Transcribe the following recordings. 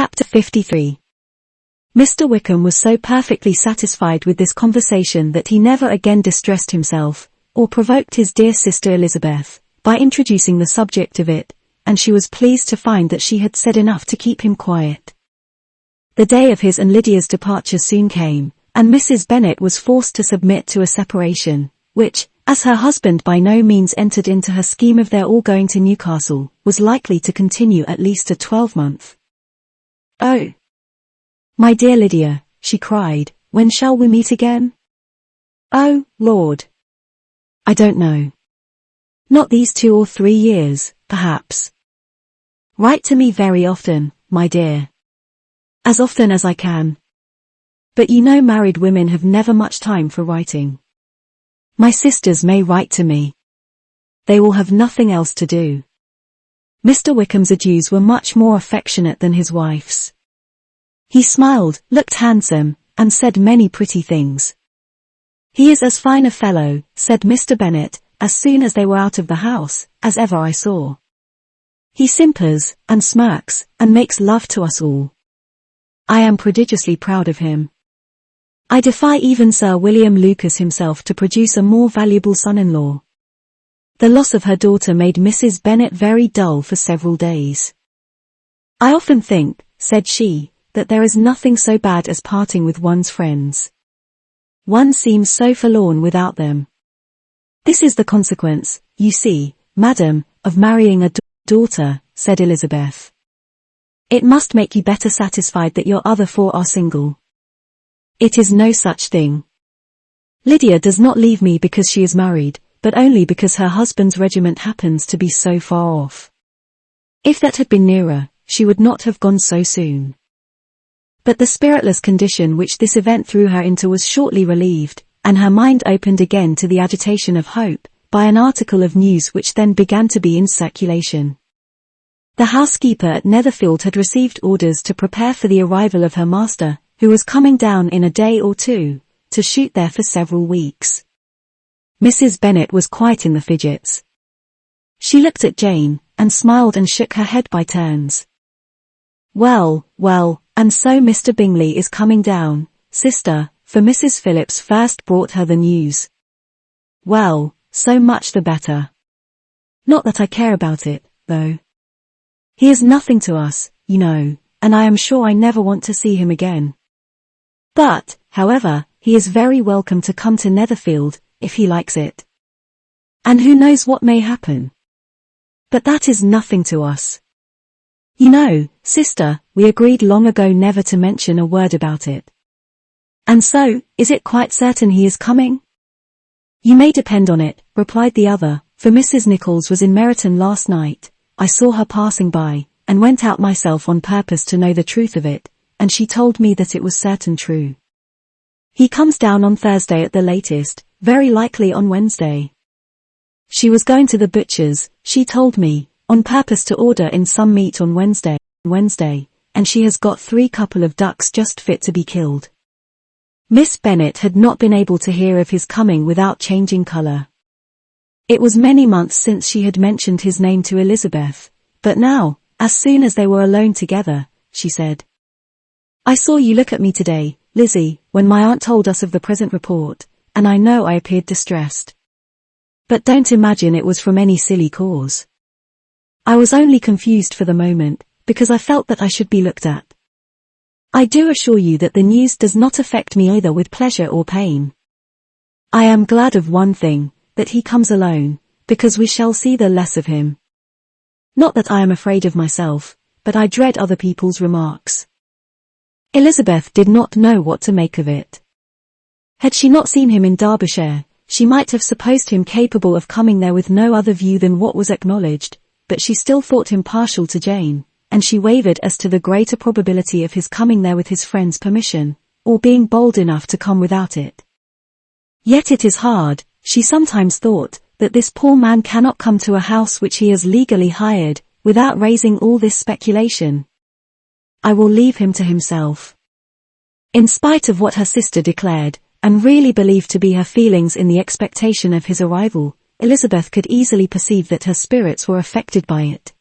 Chapter 53. Mr. Wickham was so perfectly satisfied with this conversation that he never again distressed himself, or provoked his dear sister Elizabeth, by introducing the subject of it, and she was pleased to find that she had said enough to keep him quiet. The day of his and Lydia's departure soon came, and Mrs. Bennet was forced to submit to a separation, which, as her husband by no means entered into her scheme of their all going to Newcastle, was likely to continue at least a 12-month. "Oh, my dear Lydia," she cried, "when shall we meet again?" "Oh, Lord, I don't know. Not these 2 or 3 years, perhaps. Write to me very often, my dear. As often as I can. But you know married women have never much time for writing. My sisters may write to me. They will have nothing else to do." Mr. Wickham's adieus were much more affectionate than his wife's. He smiled, looked handsome, and said many pretty things. "He is as fine a fellow," said Mr. Bennet, as soon as they were out of the house, "as ever I saw. He simpers, and smirks, and makes love to us all. I am prodigiously proud of him. I defy even Sir William Lucas himself to produce a more valuable son-in-law." The loss of her daughter made Mrs. Bennet very dull for several days. "I often think," said she, "that there is nothing so bad as parting with one's friends. One seems so forlorn without them. This is the consequence, you see, madam, of marrying a daughter," said Elizabeth. "It must make you better satisfied that your other 4 are single." "It is no such thing. Lydia does not leave me because she is married, but only because her husband's regiment happens to be so far off. If that had been nearer, she would not have gone so soon." But the spiritless condition which this event threw her into was shortly relieved, and her mind opened again to the agitation of hope, by an article of news which then began to be in circulation. The housekeeper at Netherfield had received orders to prepare for the arrival of her master, who was coming down in a day or 2, to shoot there for several weeks. Mrs. Bennet was quite in the fidgets. She looked at Jane, and smiled and shook her head by turns. "Well, well, and so Mr. Bingley is coming down, sister," for Mrs. Phillips first brought her the news. "Well, so much the better. Not that I care about it, though. He is nothing to us, you know, and I am sure I never want to see him again. But, however, he is very welcome to come to Netherfield, if he likes it. And who knows what may happen? But that is nothing to us. You know, sister, we agreed long ago never to mention a word about it. And so, is it quite certain he is coming?" "You may depend on it," replied the other, "for Mrs. Nichols was in Meryton last night. I saw her passing by, and went out myself on purpose to know the truth of it, and she told me that it was certain true. He comes down on Thursday at the latest, very likely on Wednesday. She was going to the butcher's, she told me, on purpose to order in some meat on Wednesday, and she has got 3 couple of ducks just fit to be killed." Miss Bennet had not been able to hear of his coming without changing colour. It was many months since she had mentioned his name to Elizabeth, but now, as soon as they were alone together, she said, "I saw you look at me today, Lizzie, when my aunt told us of the present report, and I know I appeared distressed. But don't imagine it was from any silly cause. I was only confused for the moment, because I felt that I should be looked at. I do assure you that the news does not affect me either with pleasure or pain. I am glad of one thing, that he comes alone, because we shall see the less of him. Not that I am afraid of myself, but I dread other people's remarks." Elizabeth did not know what to make of it. Had she not seen him in Derbyshire, she might have supposed him capable of coming there with no other view than what was acknowledged, but she still thought him partial to Jane, and she wavered as to the greater probability of his coming there with his friend's permission, or being bold enough to come without it. Yet it is hard, she sometimes thought, that this poor man cannot come to a house which he has legally hired, without raising all this speculation. I will leave him to himself. In spite of what her sister declared, and really believed to be her feelings in the expectation of his arrival, Elizabeth could easily perceive that her spirits were affected by it.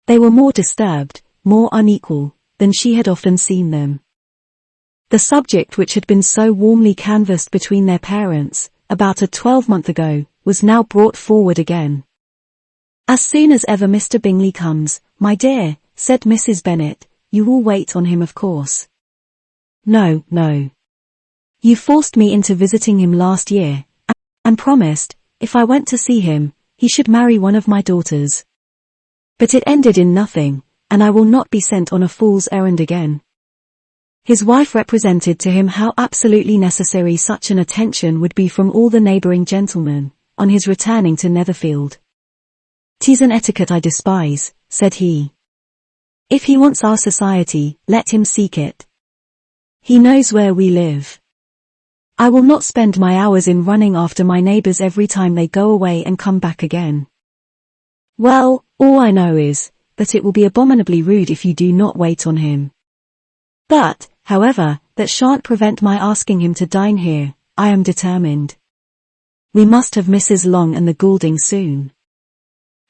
They were more disturbed, more unequal, than she had often seen them. The subject which had been so warmly canvassed between their parents, about a 12-month ago, was now brought forward again. "As soon as ever Mr. Bingley comes, my dear," said Mrs. Bennet, "you will wait on him of course." "No, no. You forced me into visiting him last year, and promised, if I went to see him, he should marry one of my daughters. But it ended in nothing, and I will not be sent on a fool's errand again." His wife represented to him how absolutely necessary such an attention would be from all the neighbouring gentlemen, on his returning to Netherfield. "'Tis an etiquette I despise," said he. "If he wants our society, let him seek it. He knows where we live. I will not spend my hours in running after my neighbours every time they go away and come back again. Well, all I know is, that it will be abominably rude if you do not wait on him. But, however, that shan't prevent my asking him to dine here. I am determined. We must have Mrs. Long and the Gouldings soon.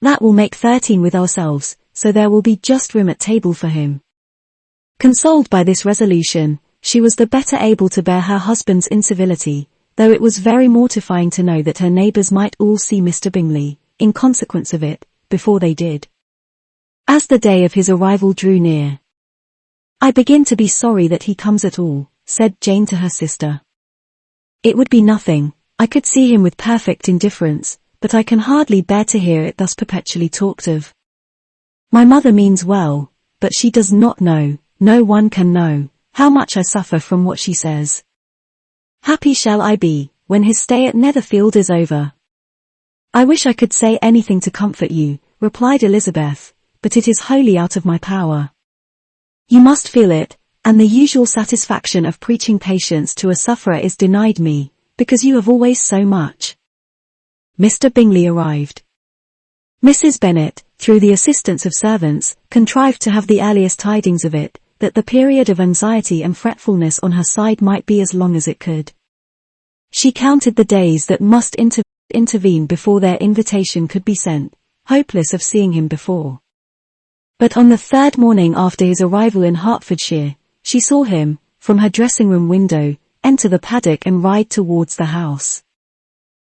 That will make 13 with ourselves, so there will be just room at table for him." Consoled by this resolution, she was the better able to bear her husband's incivility, though it was very mortifying to know that her neighbours might all see Mr. Bingley, in consequence of it, before they did. As the day of his arrival drew near, "I begin to be sorry that he comes at all," said Jane to her sister. "It would be nothing, I could see him with perfect indifference, but I can hardly bear to hear it thus perpetually talked of. My mother means well, but she does not know, no one can know, how much I suffer from what she says. Happy shall I be, when his stay at Netherfield is over." "I wish I could say anything to comfort you," replied Elizabeth, "but it is wholly out of my power. You must feel it, and the usual satisfaction of preaching patience to a sufferer is denied me, because you have always so much." Mr. Bingley arrived. Mrs. Bennet, through the assistance of servants, contrived to have the earliest tidings of it, that the period of anxiety and fretfulness on her side might be as long as it could. She counted the days that must intervene before their invitation could be sent, hopeless of seeing him before. But on the third morning after his arrival in Hertfordshire, she saw him, from her dressing-room window, enter the paddock and ride towards the house.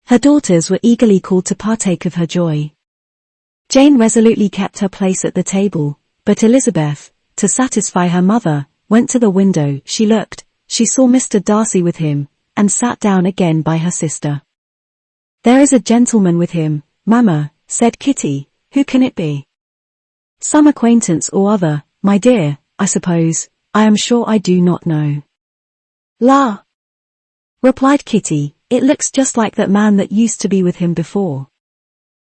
Her daughters were eagerly called to partake of her joy. Jane resolutely kept her place at the table, but Elizabeth, to satisfy her mother, went to the window. She looked, she saw Mr. Darcy with him, and sat down again by her sister. "There is a gentleman with him, mamma," said Kitty. "Who can it be?" "Some acquaintance or other, my dear, I suppose. I am sure I do not know." "La!" replied Kitty, "it looks just like that man that used to be with him before."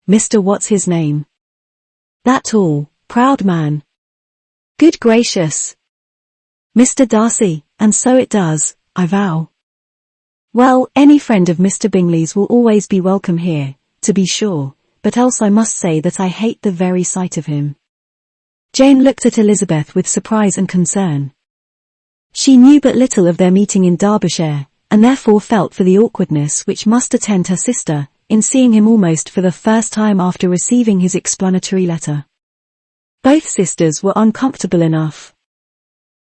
"Mr. What's his name?" "That tall, proud man." "Good gracious! Mr. Darcy, and so it does, I vow. Well, any friend of Mr. Bingley's will always be welcome here, to be sure, but else I must say that I hate the very sight of him." Jane looked at Elizabeth with surprise and concern. She knew but little of their meeting in Derbyshire, and therefore felt for the awkwardness which must attend her sister, in seeing him almost for the first time after receiving his explanatory letter. Both sisters were uncomfortable enough.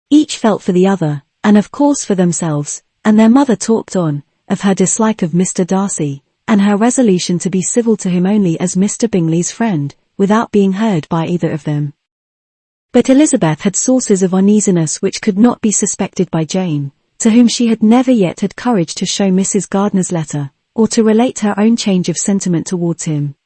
Each felt for the other, and of course for themselves, and their mother talked on, of her dislike of Mr. Darcy, and her resolution to be civil to him only as Mr. Bingley's friend, without being heard by either of them. But Elizabeth had sources of uneasiness which could not be suspected by Jane, to whom she had never yet had courage to show Mrs. Gardiner's letter, or to relate her own change of sentiment towards him.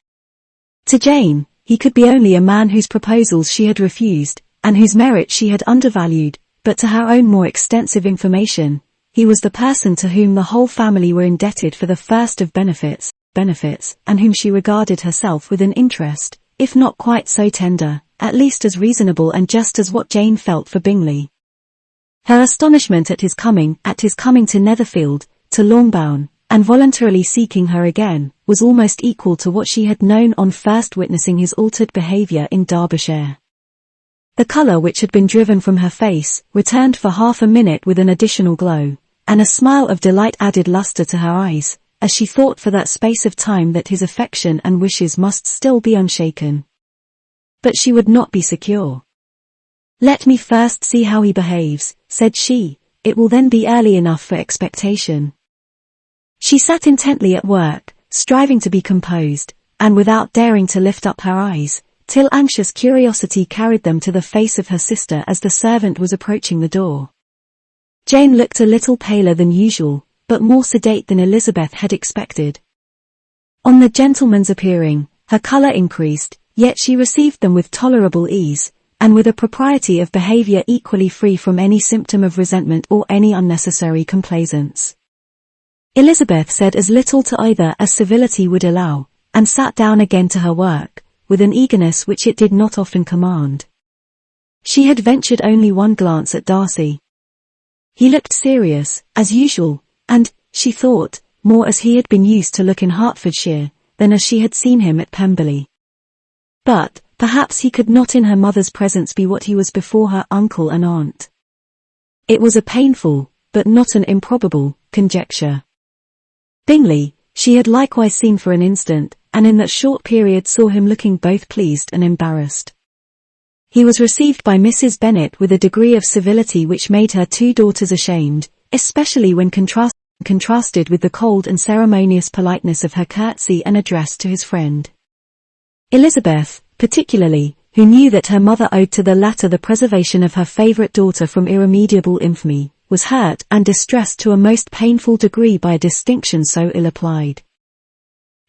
To Jane, he could be only a man whose proposals she had refused, and whose merit she had undervalued, but to her own more extensive information, he was the person to whom the whole family were indebted for the first of benefits, and whom she regarded herself with an interest, if not quite so tender, at least as reasonable and just as what Jane felt for Bingley. Her astonishment at his coming to Netherfield, to Longbourn, and voluntarily seeking her again, was almost equal to what she had known on first witnessing his altered behaviour in Derbyshire. The colour which had been driven from her face, returned for half a minute with an additional glow, and a smile of delight added lustre to her eyes, as she thought for that space of time that his affection and wishes must still be unshaken. But she would not be secure. "Let me first see how he behaves," said she. "It will then be early enough for expectation." She sat intently at work, striving to be composed, and without daring to lift up her eyes, till anxious curiosity carried them to the face of her sister as the servant was approaching the door. Jane looked a little paler than usual, but more sedate than Elizabeth had expected. On the gentleman's appearing, her colour increased, yet she received them with tolerable ease, and with a propriety of behaviour equally free from any symptom of resentment or any unnecessary complaisance. Elizabeth said as little to either as civility would allow, and sat down again to her work, with an eagerness which it did not often command. She had ventured only one glance at Darcy. He looked serious, as usual, and, she thought, more as he had been used to look in Hertfordshire, than as she had seen him at Pemberley. But, perhaps he could not in her mother's presence be what he was before her uncle and aunt. It was a painful, but not an improbable, conjecture. Bingley, she had likewise seen for an instant, and in that short period saw him looking both pleased and embarrassed. He was received by Mrs. Bennet with a degree of civility which made her two daughters ashamed, especially when contrasted with the cold and ceremonious politeness of her curtsy and address to his friend. Elizabeth, particularly, who knew that her mother owed to the latter the preservation of her favourite daughter from irremediable infamy, was hurt and distressed to a most painful degree by a distinction so ill applied.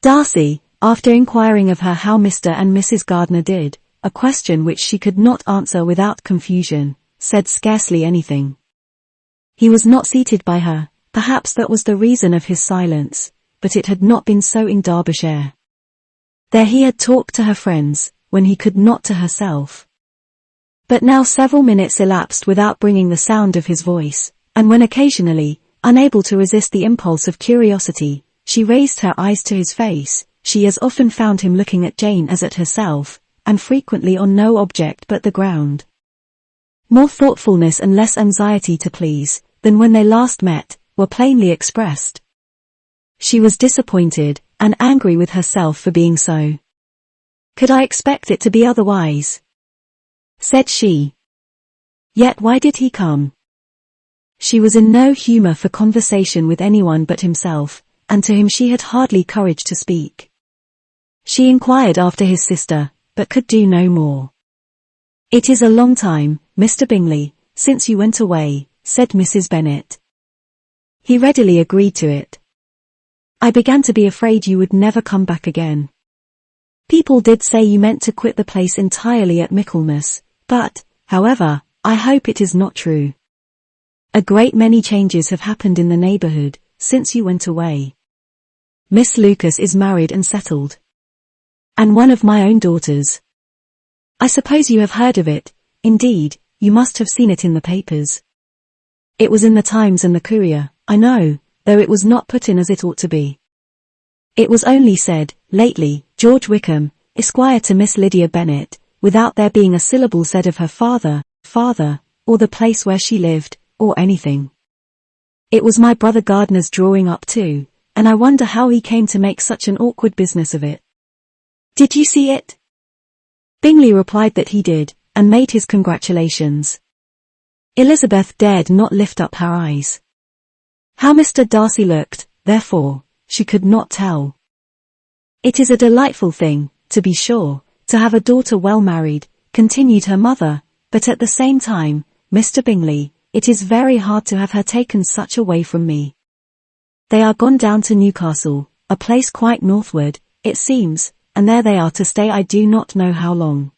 Darcy, after inquiring of her how Mr. and Mrs. Gardiner did, a question which she could not answer without confusion, said scarcely anything. He was not seated by her, perhaps that was the reason of his silence, but it had not been so in Derbyshire. There he had talked to her friends, when he could not to herself. But now several minutes elapsed without bringing the sound of his voice, and when occasionally, unable to resist the impulse of curiosity, she raised her eyes to his face, she as often found him looking at Jane as at herself, and frequently on no object but the ground. More thoughtfulness and less anxiety to please, than when they last met, were plainly expressed. She was disappointed, and angry with herself for being so. "Could I expect it to be otherwise?" said she. "Yet why did he come?" She was in no humour for conversation with anyone but himself, and to him she had hardly courage to speak. She inquired after his sister, but could do no more. "It is a long time, Mr. Bingley, since you went away," said Mrs. Bennet. He readily agreed to it. "I began to be afraid you would never come back again. People did say you meant to quit the place entirely at Michaelmas, but, however, I hope it is not true. A great many changes have happened in the neighbourhood, since you went away. Miss Lucas is married and settled. And one of my own daughters. I suppose you have heard of it, indeed, you must have seen it in the papers. It was in the Times and the Courier, I know, though it was not put in as it ought to be. It was only said, lately, George Wickham, Esquire to Miss Lydia Bennet, without there being a syllable said of her father, or the place where she lived, or anything. It was my brother Gardiner's drawing up too, and I wonder how he came to make such an awkward business of it. Did you see it?" Bingley replied that he did, and made his congratulations. Elizabeth dared not lift up her eyes. How Mr. Darcy looked, therefore, she could not tell. "It is a delightful thing, to be sure, to have a daughter well married," continued her mother, "but at the same time, Mr. Bingley, it is very hard to have her taken such away from me. They are gone down to Newcastle, a place quite northward, it seems, and there they are to stay I do not know how long.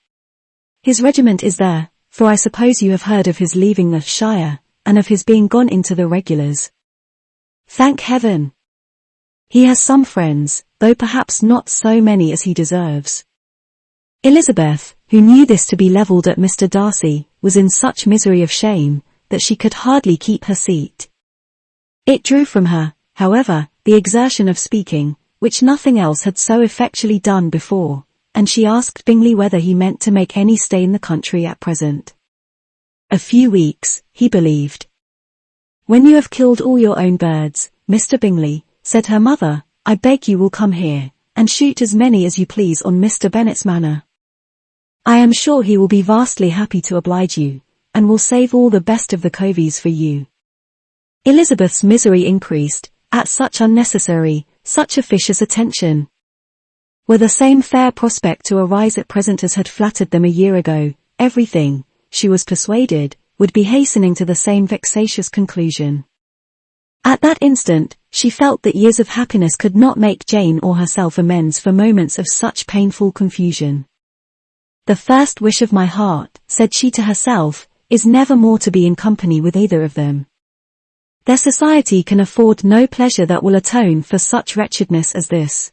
His regiment is there, for I suppose you have heard of his leaving the shire, and of his being gone into the regulars. Thank heaven! He has some friends, though perhaps not so many as he deserves." Elizabeth, who knew this to be levelled at Mr. Darcy, was in such misery of shame, that she could hardly keep her seat. It drew from her, however, the exertion of speaking, which nothing else had so effectually done before, and she asked Bingley whether he meant to make any stay in the country at present. A few weeks, he believed. "When you have killed all your own birds, Mr. Bingley," said her mother, "I beg you will come here, and shoot as many as you please on Mr. Bennet's manor. I am sure he will be vastly happy to oblige you, and will save all the best of the coveys for you. Elizabeth's misery increased, at such unnecessary, such officious attention. Were the same fair prospect to arise at present as had flattered them a year ago, everything, she was persuaded, would be hastening to the same vexatious conclusion. At that instant, she felt that years of happiness could not make Jane or herself amends for moments of such painful confusion. The first wish of my heart, said she to herself, is never more to be in company with either of them. Their society can afford no pleasure that will atone for such wretchedness as this.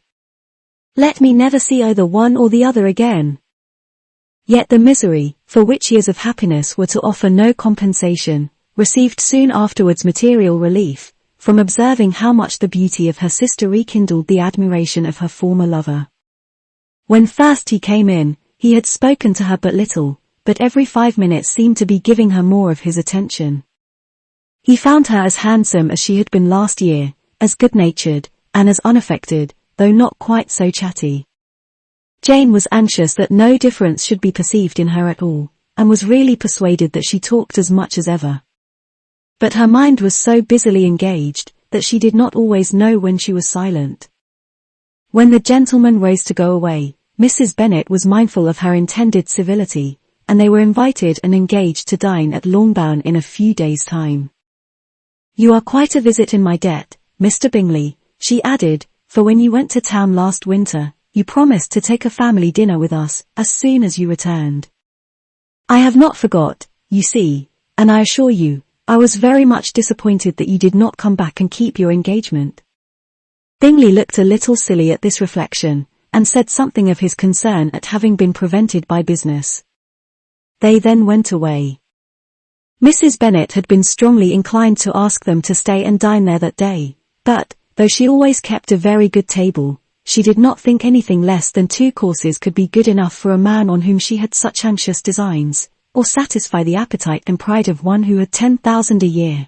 Let me never see either one or the other again. Yet the misery, for which years of happiness were to offer no compensation, received soon afterwards material relief, from observing how much the beauty of her sister rekindled the admiration of her former lover. When first he came in, he had spoken to her but little, but every 5 minutes seemed to be giving her more of his attention. He found her as handsome as she had been last year, as good-natured, and as unaffected, though not quite so chatty. Jane was anxious that no difference should be perceived in her at all, and was really persuaded that she talked as much as ever. But her mind was so busily engaged, that she did not always know when she was silent. When the gentlemen rose to go away, Mrs. Bennet was mindful of her intended civility, and they were invited and engaged to dine at Longbourn in a few days' time. You are quite a visit in my debt, Mr. Bingley, she added, for when you went to town last winter, you promised to take a family dinner with us, as soon as you returned. I have not forgot, you see, and I assure you, I was very much disappointed that you did not come back and keep your engagement. Bingley looked a little silly at this reflection, and said something of his concern at having been prevented by business. They then went away. Mrs. Bennet had been strongly inclined to ask them to stay and dine there that day, but, though she always kept a very good table, she did not think anything less than 2 courses could be good enough for a man on whom she had such anxious designs, or satisfy the appetite and pride of one who had 10,000 a year.